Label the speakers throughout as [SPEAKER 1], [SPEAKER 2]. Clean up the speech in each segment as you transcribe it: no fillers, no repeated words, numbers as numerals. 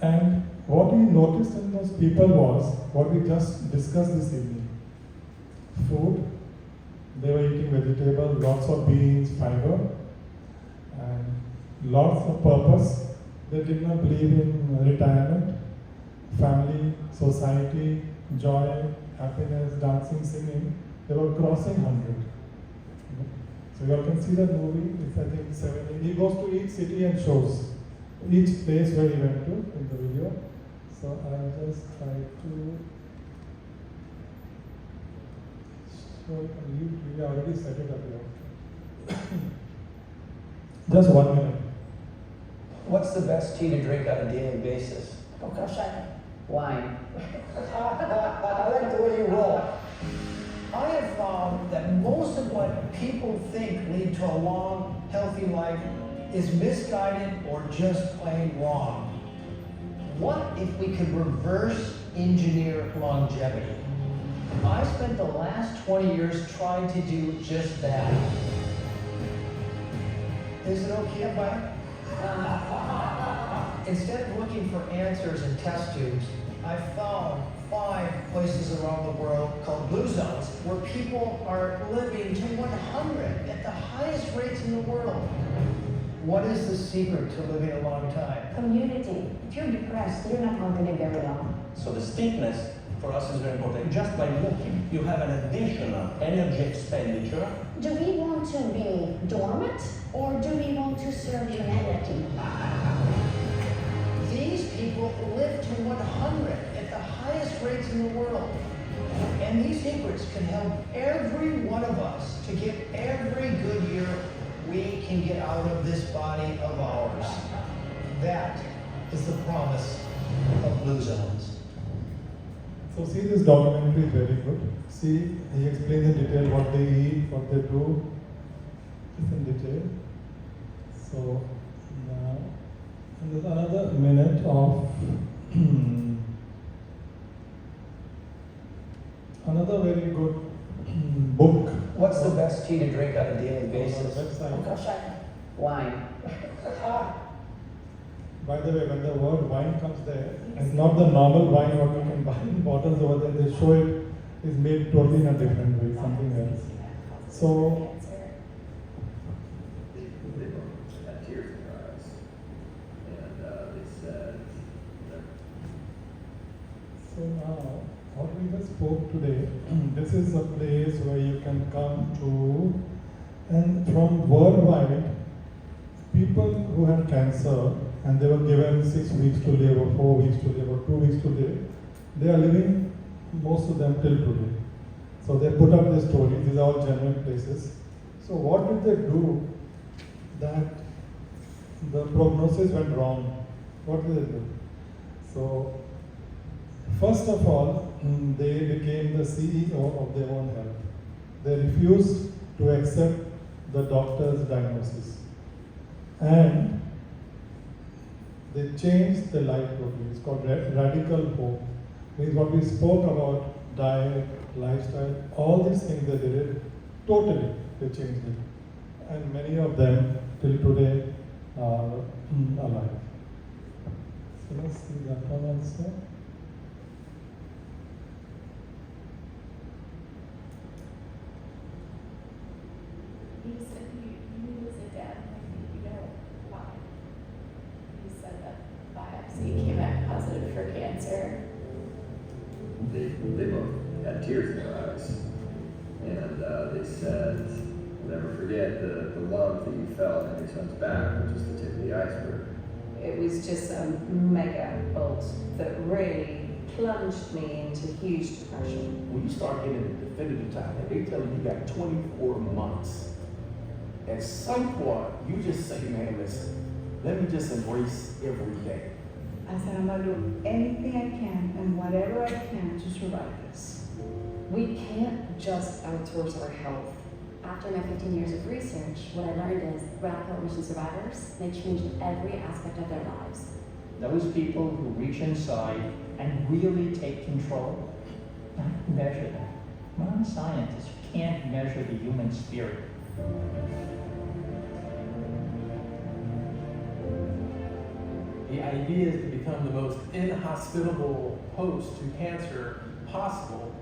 [SPEAKER 1] And what we noticed in those people was what we just discussed this evening. Food, they were eating vegetable, lots of beans, fiber, and lots of purpose. They did not believe in retirement, family, society, joy, happiness, dancing, singing. They were crossing 100. So you all can see that movie. It's I think 70. He goes to each city and shows each place where he went to in the video. So I'll just try to show it. We already set it up here. Just 1 minute.
[SPEAKER 2] What's the best tea to drink on a daily basis?
[SPEAKER 3] Wine.
[SPEAKER 2] I like the way you roll. I have found that most of what people think lead to a long, healthy life is misguided or just plain wrong. What if we could reverse engineer longevity? I spent the last 20 years trying to do just that. Is it okay if Instead of looking for answers in test tubes, I found 5 places around the world called blue zones where people are living to 100 at the highest rates in the world. What is the secret to living a long time?
[SPEAKER 3] Community. If you're depressed, you're not going to live very long.
[SPEAKER 4] So the stiffness for us is very important. Just by walking, you have an additional energy expenditure.
[SPEAKER 3] Do we want to be dormant or do we want to serve humanity?
[SPEAKER 2] These people live to 100 at the highest rates in the world. And these secrets can help every one of us to get every good year we can get out of this body of ours. That is the promise of Blue Zones.
[SPEAKER 1] So see, this documentary is very good. See, he explains in detail what they eat, what they do. It's in detail. So now, and there's another minute of another very good book.
[SPEAKER 2] What's the best tea to drink on a daily basis?
[SPEAKER 3] Wine.
[SPEAKER 1] By the way, when the word wine comes there, it's not the normal wine what you can buy in bottles over there. They show it is made totally in a different way, something else. So,
[SPEAKER 5] They both had tears in their eyes, and they said that.
[SPEAKER 1] so now, what we just spoke today, this is a place where you can come to, and from worldwide, people who had cancer and they were given 6 weeks to live or 4 weeks to live or 2 weeks to live, they are living, most of them, till today. So they put up their stories. These are all genuine places. So what did they do that the prognosis went wrong? What did they do? So first of all, they became the CEO of their own health. They refused to accept the doctor's diagnosis. And they changed their life totally. It's called radical hope. Means what we spoke about, diet, lifestyle, all these things they did it totally. They changed it, and many of them till today are alive. So let's see that one also.
[SPEAKER 6] You said you was a dad, and I think you know why. You said that biopsy came back positive for cancer.
[SPEAKER 5] They both had tears in their eyes, and they said, "We'll never forget the love that you felt on your son's back, which is the tip of the iceberg."
[SPEAKER 7] It was just a mega bolt that really plunged me into huge depression.
[SPEAKER 8] When you start getting the definitive time, they tell you got 24 months. At some point, you just say, man, listen, let me just embrace every day.
[SPEAKER 9] I said, I'm going to do anything I can and whatever I can to survive this.
[SPEAKER 10] We can't just outsource our health. After my 15 years of research, what I learned is radical remission survivors, they changed every aspect of their lives.
[SPEAKER 11] Those people who reach inside and really take control, I can measure that. I'm not a scientist, you can't measure the human spirit.
[SPEAKER 4] The
[SPEAKER 8] the idea is to become the most inhospitable host to cancer possible.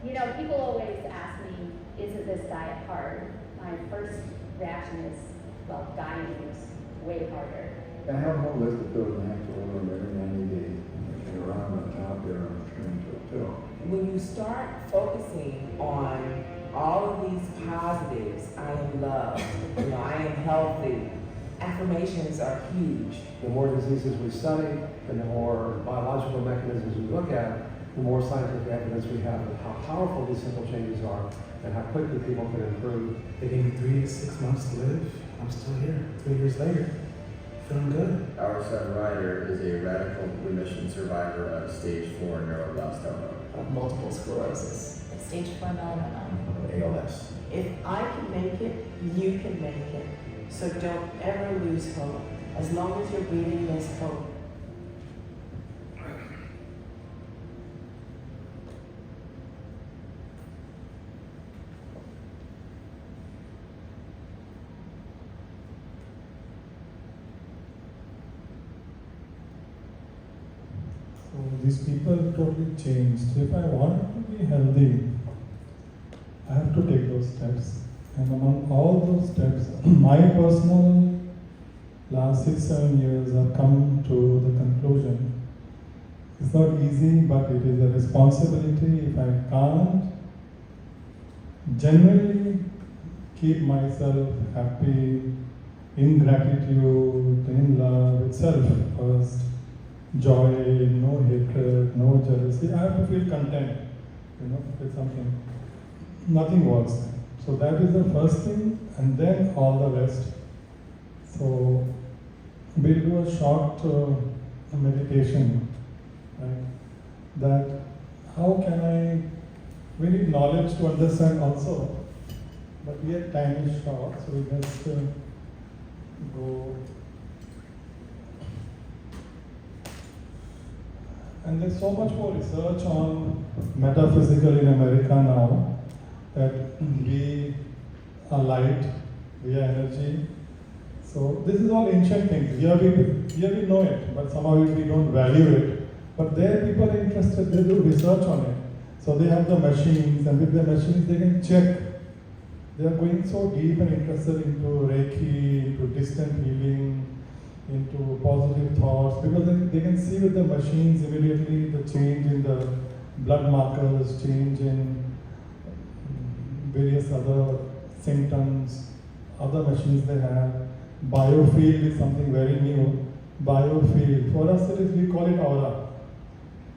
[SPEAKER 6] You know, people always ask me, isn't this diet hard? My first reaction is, well, dieting is way harder.
[SPEAKER 12] I have a whole list of pills I have to order every 90 days. And around the top there on the screen to a pill.
[SPEAKER 13] When you start focusing on all of these positives, I am loved, I am healthy, affirmations are huge.
[SPEAKER 14] The more diseases we study and the more biological mechanisms we look at, the more scientific evidence we have of how powerful these simple changes are and how quickly people can improve.
[SPEAKER 15] They gave me 3 to 6 months to live. I'm still here, 3 years later, feeling good.
[SPEAKER 5] Our son Ryder is a radical remission survivor of stage 4 neuroblastoma.
[SPEAKER 13] Of multiple sclerosis.
[SPEAKER 6] Stage 4 melanoma.
[SPEAKER 15] ALS.
[SPEAKER 13] If I can make it, you can make it. So don't ever lose hope. As long as you're breathing, there's hope.
[SPEAKER 1] So these people totally changed. If I want to be healthy, I have to take those steps. And among all those steps, my personal last 6-7 years have come to the conclusion. It's not easy, but it is a responsibility. If I can't genuinely keep myself happy, in gratitude, in love itself first, joy, no hatred, no jealousy, I have to feel content, with something. Nothing works. So that is the first thing, and then all the rest. So we'll do a short meditation, right? That how can we need knowledge to understand also, but we have time is short, so we just go. And there's so much more research on metaphysical in America now, that we are light, we are energy. So this is all ancient things. Here we know it, but somehow we don't value it. But there people are interested, they do research on it. So they have the machines, and with the machines they can check. They are going so deep and interested into Reiki, into distant healing, into positive thoughts, because they can see with the machines immediately the change in the blood markers, change in various other symptoms, other machines they have. Biofield is something very new. Biofield, for us we call it aura.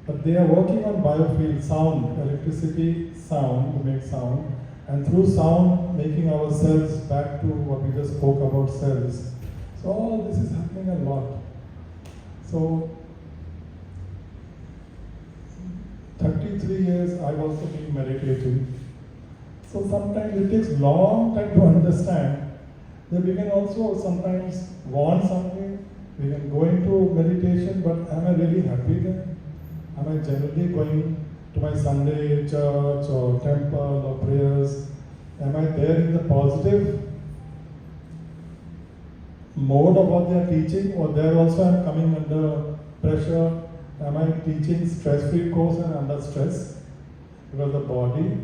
[SPEAKER 1] But they are working on biofield, sound, electricity, sound, to make sound, and through sound making our cells back to what we just spoke about cells. So all this is happening a lot. So 33 years I've also been meditating. So sometimes it takes long time to understand that we can also sometimes want something, we can go into meditation, but am I really happy there? Am I generally going to my Sunday church or temple or prayers? Am I there in the positive mode of what they are teaching, or there also I'm coming under pressure? Am I teaching stress-free course and under stress? Because the body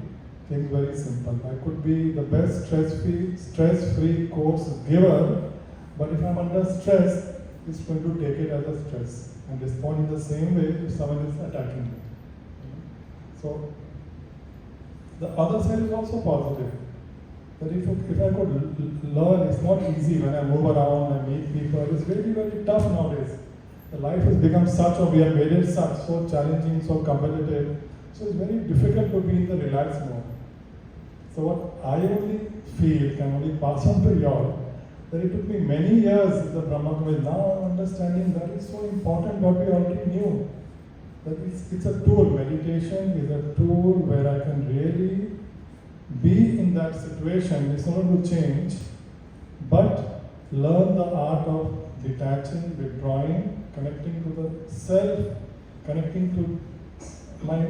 [SPEAKER 1] thinks very simple. I could be the best stress-free course giver, but if I'm under stress, it's going to take it as a stress and respond in the same way if someone is attacking it. So the other side is also positive. That if I could learn, it's not easy when I move around and meet people. It's very, very tough nowadays. The life has become such, or we have made it such, so challenging, so competitive. So it's very difficult to be in the relaxed mode. So what I only feel, can only pass on to you all, that it took me many years in the Brahma Kumaris. Now I'm understanding that is so important what we already knew. That it's a tool. Meditation is a tool where I can really be in that situation. It's not going to change, but learn the art of detaching, withdrawing, connecting to the self, connecting to my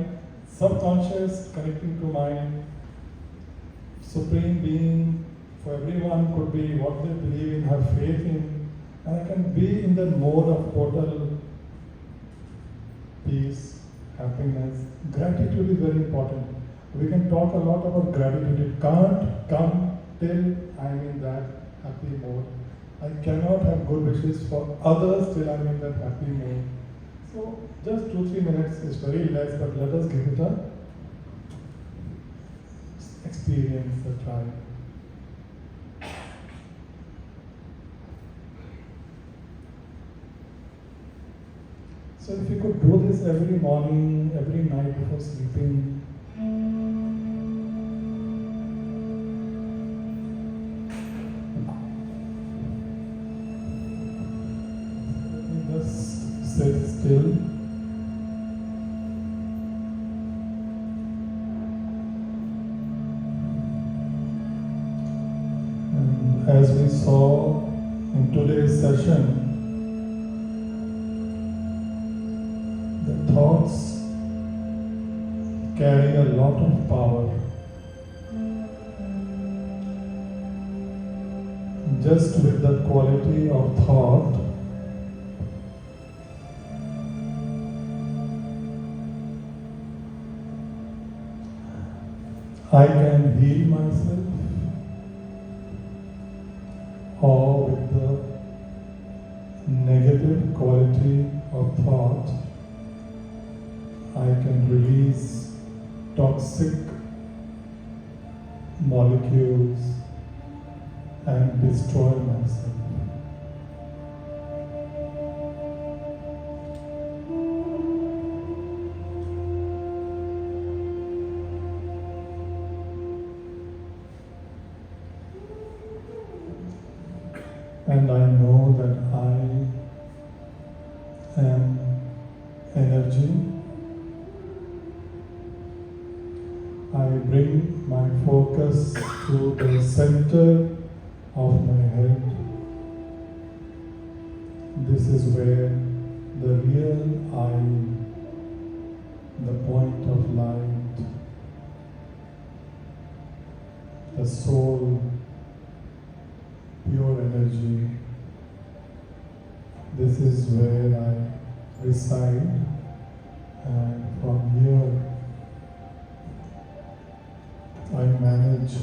[SPEAKER 1] subconscious, connecting to my supreme being. For everyone could be what they believe in, have faith in, And I can be in the mode of total peace, happiness. Gratitude is very important. We can talk a lot about gratitude. It can't come till I'm in that happy mode. I cannot have good wishes for others till I'm in that happy mode. So just 2-3 minutes is very less, but let us give it a experience, a try. So if you could do this every morning, every night before sleeping, just sit still. And as we saw in today's session, the thoughts carry a lot of power. Just with the quality of thought, I can heal myself, or with the negative quality of thought, I can release toxic molecules and destroy myself. And I know that I am energy. I bring my focus to the center of my head. This is where the real I, the point of light, the soul, pure energy, this is where I reside, and from here I manage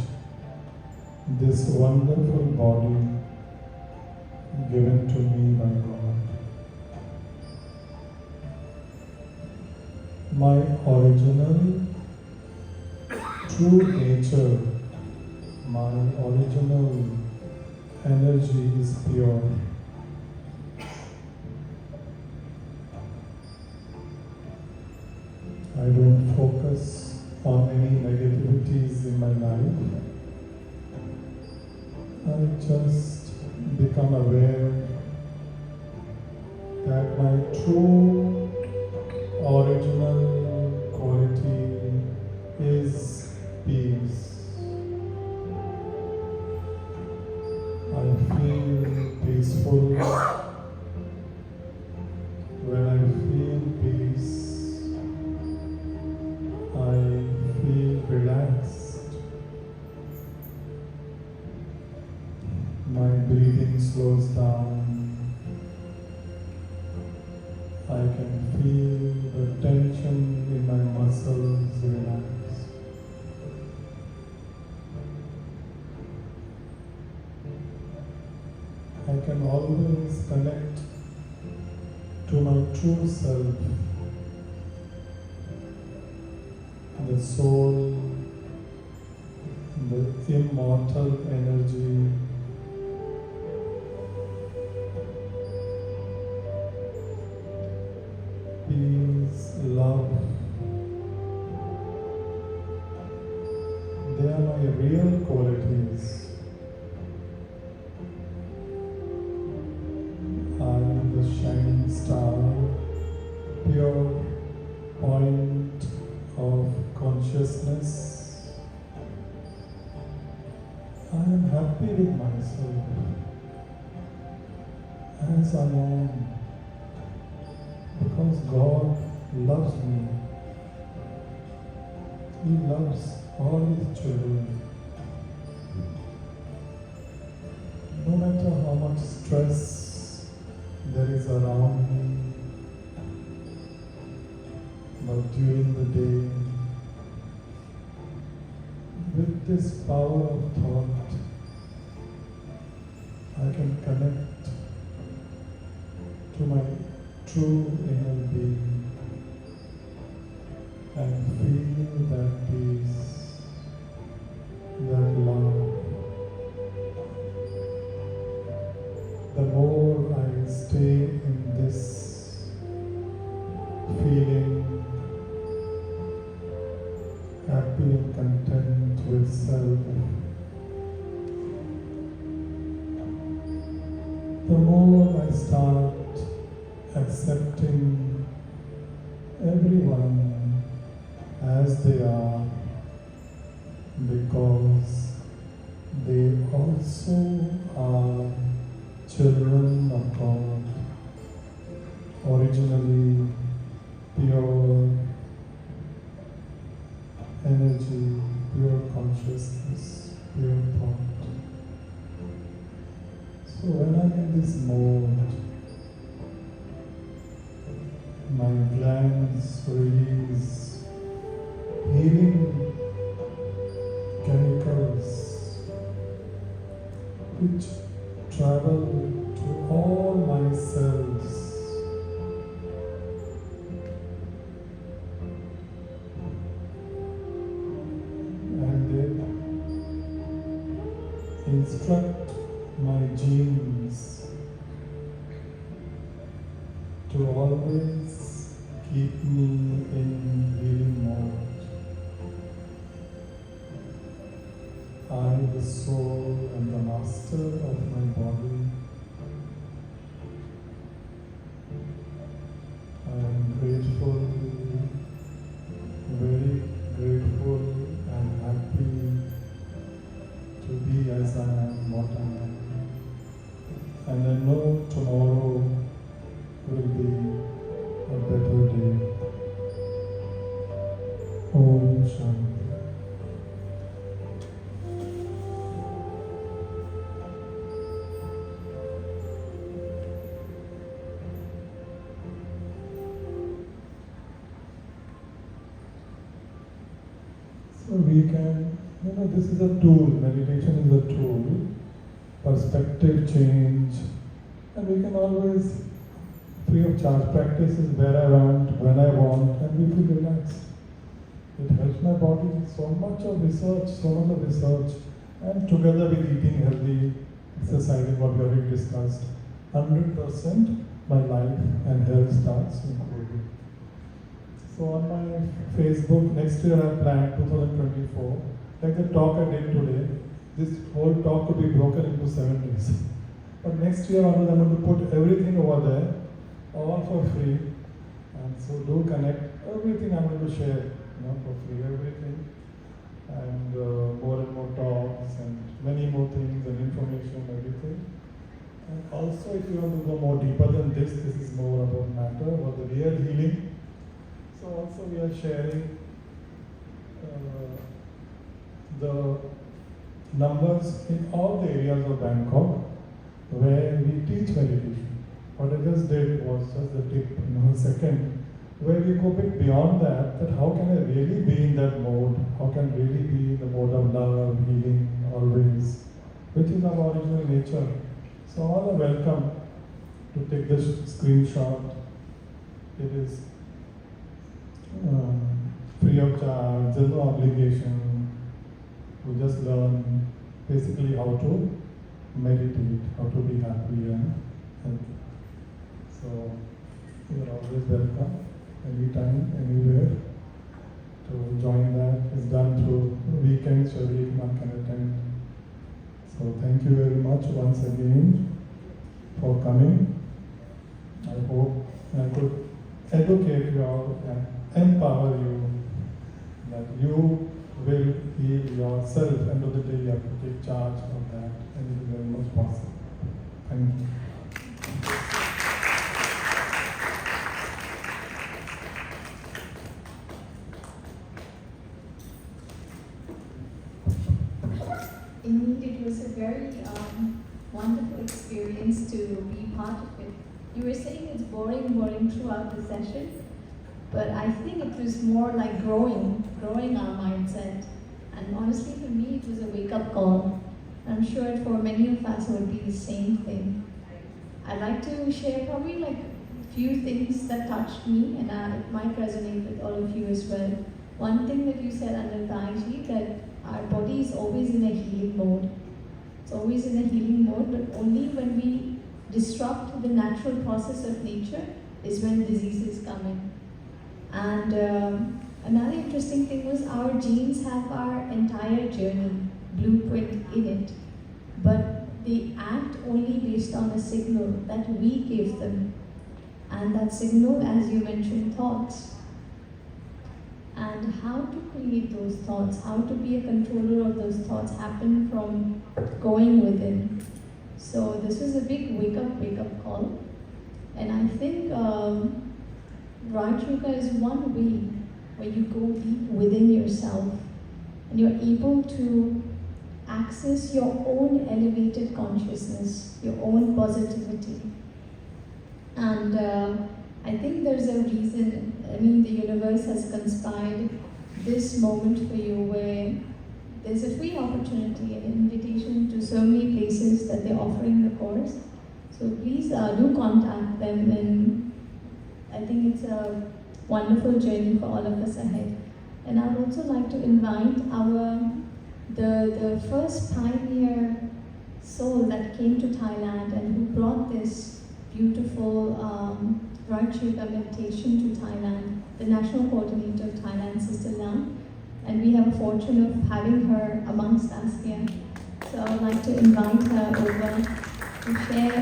[SPEAKER 1] this wonderful body given to me by God. My original true nature, my original energy is pure. I don't focus on any negativities in my life. I just become aware that my true original quality is peace. I feel peaceful. When I feel peace, I feel relaxed. My breathing slows down. I can feel the tension in my muscles relax. I can always connect to my true self, the soul, the immortal energy. Peace, love. They are my real qualities. I am the shining star, pure point of consciousness. I am happy with myself as I am, because God loves me. He loves all His children. No matter how much stress this power of thought, I can connect to my true inner being and feel that peace, that love. The more I stay in this feeling, happy and content with self, the more I start accepting everyone as they are, because they also are children of God, originally pure energy, pure consciousness, pure thought. So when I'm in this mode, my glands release healing chemicals which travel to all my cells. And they instruct my genes to always keep me in healing mode. I, the soul, am the master of my body. I am grateful, very grateful and happy to be as I am, what I am. And I know tomorrow will be a better day. Om Shanti. So we can, this is a tool, meditation is a tool, perspective change, and we can always, free of charge, practice is where I want, when I want, and we feel relaxed. It helps my body, so much of research, and together with eating healthy, exercising, what we already discussed, 100% my life and health starts improving. So on my Facebook, next year I plan 2024, like the talk I did today, this whole talk could be broken into 7 days. But next year onwards I'm going to put everything over there, all for free. And so do connect, everything I'm going to share, for free, everything. And more talks and many more things and information, everything. And also if you want to go more deeper than this is more about matter, about the real healing. So also we are sharing the numbers in all the areas of Bangkok where we teach meditation. What I just did was just the tip, second, where we go a bit beyond that how can I really be in that mode? How can I really be in the mode of love, healing, always, which is our original nature. So all are welcome to take this screenshot. It is free of charge, there's no obligation. We just learn basically how to meditate, how to be happy and healthy. So you are always welcome, anytime, anywhere, to join that. It's done through weekends, so everyone can attend. So thank you very much once again for coming. I hope I could educate you all and empower you that you will heal yourself. End of the day, you have to take charge of that, and it is very much possible. Thank you.
[SPEAKER 6] Indeed, it was a very wonderful experience to be part of it. You were saying it's boring throughout the session, but I think it was more like growing our mindset
[SPEAKER 16] And honestly, for me, it was a wake-up call. I'm sure for many of us, it would be the same thing. I'd like to share probably like a few things that touched me, and it might resonate with all of you as well. One thing that you said under Taiji, that our body is always in a healing mode. It's always in a healing mode, but only when we disrupt the natural process of nature is when diseases come in. And another interesting thing was our genes have our entire journey, blueprint in it, but they act only based on a signal that we give them. And that signal, as you mentioned, thoughts. And how to create those thoughts, how to be a controller of those thoughts happen from going within. So this was a big wake-up call. And I think Raj Yoga is one way where you go deep within yourself and you're able to access your own elevated consciousness, your own positivity. And I think there's a reason, I mean, the universe has conspired this moment for you where there's a free opportunity, an invitation to so many places that they're offering the course. So please do contact them, and I think it's a wonderful journey for all of us ahead. And I would also like to invite the first pioneer soul that came to Thailand and who brought this beautiful Raj Yoga meditation to Thailand, the national coordinator of Thailand, Sister Lam. And we have a fortune of having her amongst us here. So I would like to invite her over to share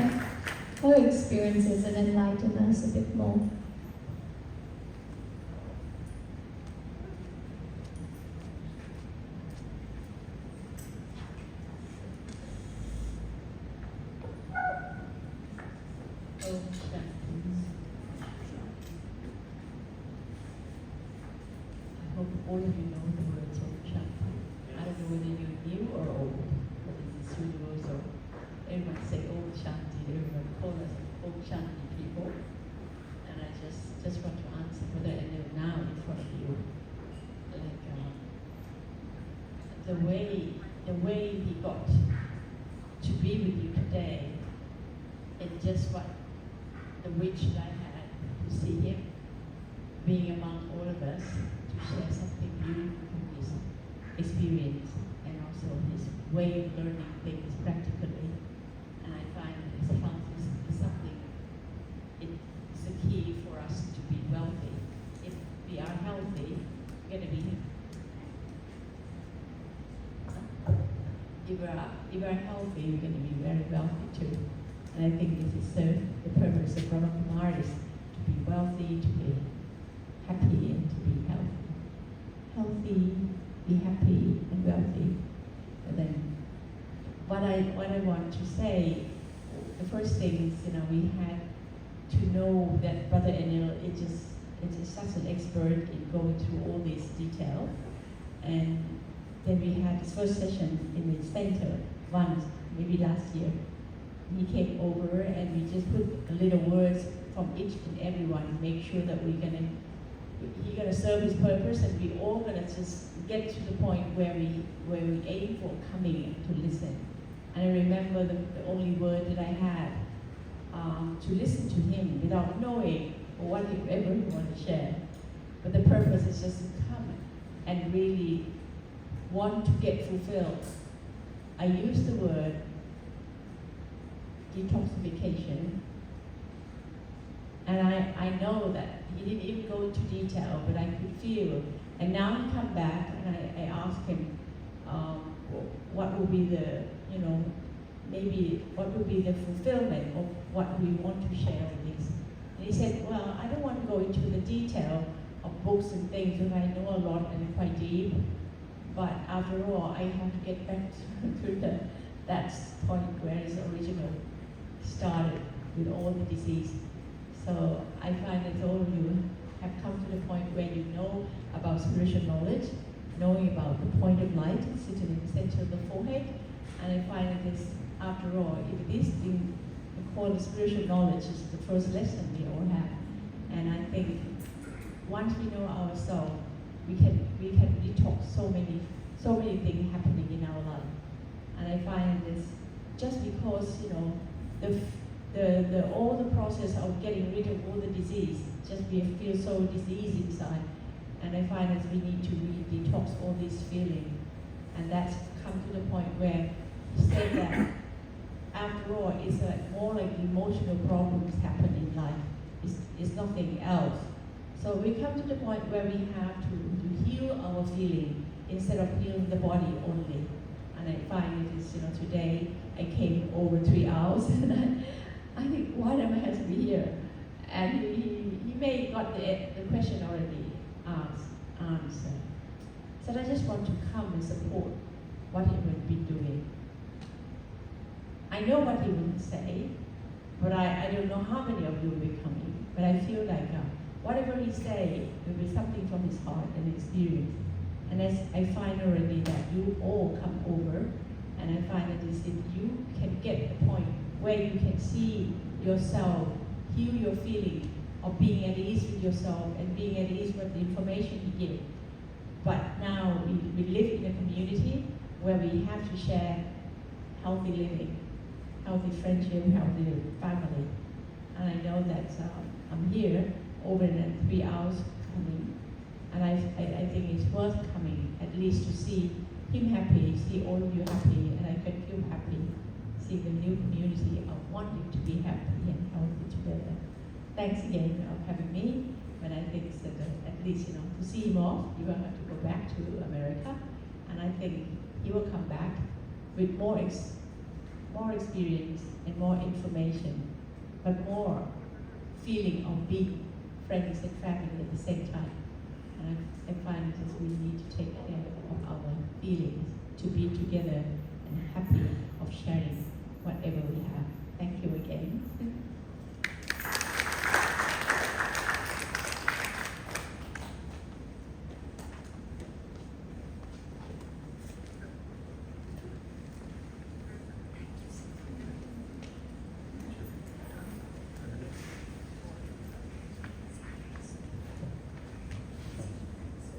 [SPEAKER 16] her experiences and enlighten us a bit more.
[SPEAKER 17] I hope all of you know the words of Shanti. I don't know whether you're new or old, but it's universal. Everyone say Om Shanti, everyone call us Om Shanti people. And I just want to answer whether I know now in front of you. Like the way he got to be with you today, and just what the wish that I had to see him being among all of us, to share something beautiful from his experience and also his way of learning things practically. And I find that his health is something, it's a key for us to be wealthy. If we are healthy, we're going to be if we're healthy, we're going to be very wealthy too. And I think this is the purpose of Brahma Kumaris, to be wealthy, to be happy, and to be healthy. Healthy, be happy, and wealthy. And then what I want to say, the first thing is, we had to know that Brother Anil is just such an expert in going through all these details. And then we had his first session in the center once, maybe last year. He came over and we just put a little words from each and every one, make sure that he's gonna serve his purpose, and we all gonna just get to the point where we aim for coming to listen. And I remember the only word that I had to listen to him without knowing what he ever wanted to share. But the purpose is just to come and really want to get fulfilled. I use the word detoxification, and I know that he didn't even go into detail, but I could feel. And now he come back, and I asked him what will be the, maybe what will be the fulfillment of what we want to share with this. And he said, well, I don't want to go into the detail of books and things, because I know a lot and quite deep, but after all, I have to get back to that point where his original started with all the disease. So I find that all of you have come to the point where you know about spiritual knowledge, knowing about the point of light sitting in the center of the forehead. And I find that this, after all, if this thing called spiritual knowledge is the first lesson we all have. And I think once we know ourselves, we can detox so many so many things happening in our life. And I find this just because, you know, all the process of getting rid of all the disease, just we feel so diseased inside. And I find that we need to really detox all these feelings. And that's come to the point where he said that after all, it's more like emotional problems happen in life. It's nothing else. So we come to the point where we have to heal our feeling instead of healing the body only. And I find it is, you know, today I came over 3 hours and I think, why am I has to be here? And he may got the question already answered. So I just want to come and support what he will be doing. I know what he will say, but I don't know how many of you will be coming. But I feel like whatever he say will be something from his heart and experience. And as I find already that you all come over, and I find that if you can get the point where you can see yourself, heal your feeling of being at ease with yourself and being at ease with the information you give. But now we live in a community where we have to share healthy living, healthy friendship, healthy family. And I know that I'm here over the 3 hours coming. And I think it's worth coming, at least to see him happy, see all of you happy, and I can feel happy, see the new community of wanting to be happy and healthy together. Thanks again for having me, but I think it's that at least, you know, to see him off, you won't have to go back to America, and I think he will come back with more experience and more information, but more feeling of being friends and family at the same time. And I find that we need to take care of our feelings, to be together and happy of sharing whatever we have. Thank you again.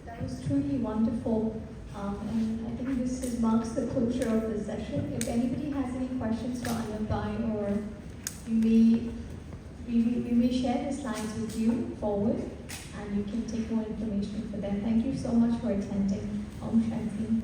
[SPEAKER 16] That was truly wonderful, and I think this marks the closure of the session. If anybody has any questions for Anil, or we may share the slides with you forward, and you can take more information for them. Thank you so much for attending. Om Shanti.